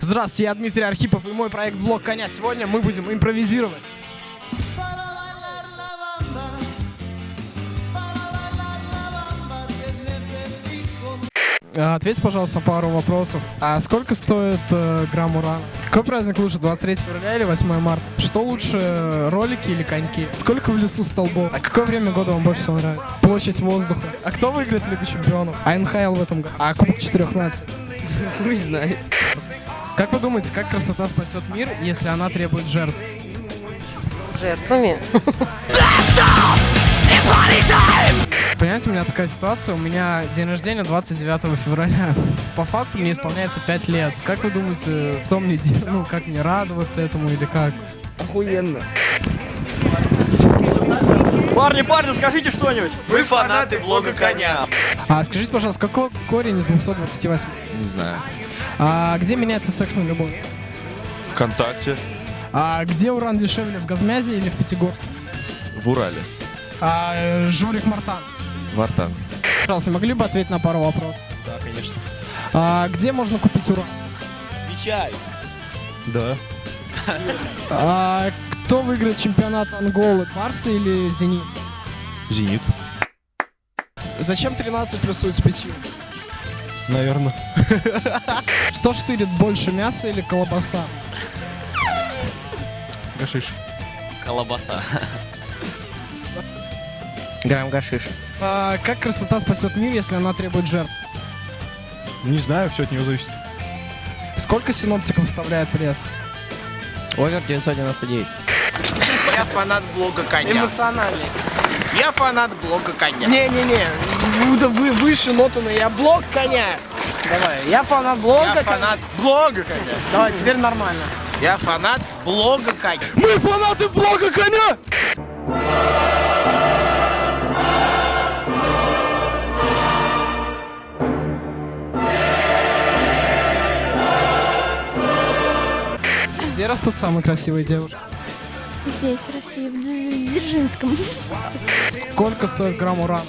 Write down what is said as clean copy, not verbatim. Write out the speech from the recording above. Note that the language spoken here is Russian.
Здравствуйте, я Дмитрий Архипов и мой проект «Блог коня». Сегодня мы будем импровизировать. Ответьте, пожалуйста, на пару вопросов. А сколько стоит грамм урана? Какой праздник лучше, 23 февраля или 8 марта? Что лучше, ролики или коньки? Сколько в лесу столбов? А какое время года вам больше всего нравится? Площадь воздуха. А кто выиграет Лигу чемпионов? А НХЛ в этом году? А Кубок четырех наций? Хуй знает. Как вы думаете, как красота спасет мир, если она требует жертв? Жертвами. Понимаете, у меня такая ситуация, у меня день рождения 29 февраля. По факту мне исполняется 5 лет. Как вы думаете, что мне делать? Ну, как мне радоваться этому или как? Охуенно. Парни, скажите что-нибудь. Мы фанаты блога коня. А скажите, пожалуйста, какой корень из 228? Не знаю. А где меняется секс на любовь? ВКонтакте. А где уран дешевле, в Газмязе или в Пятигорске? В Урале. А Жорик Мартан. Вартан. Пожалуйста, могли бы ответить на пару вопросов? Да, конечно. А где можно купить уран? Отвечай. Да. А кто выиграет чемпионат Анголы, Барса или Зенит? Зенит. Зачем 13 плюсуют с 5? Наверное. Что штырит больше, мясо или колбаса? Гашиш. Колбаса. Грамм гашиш. А как красота спасет мир, если она требует жертв? Не знаю, все от нее зависит. Сколько синоптиков вставляют в лес? Овер 999. Я фанат блога коня. Эмоциональный. Я фанат блога коня. Не-не-не, вы выше ноту, но я блог коня. Давай, я фанат блога Я фанат блога коня. Давай, теперь нормально. Я фанат блога коня. Мы фанаты блога коня! Где растут самые красивые девушки? Здесь, в России, в Дзержинском. Сколько стоит грамм урана?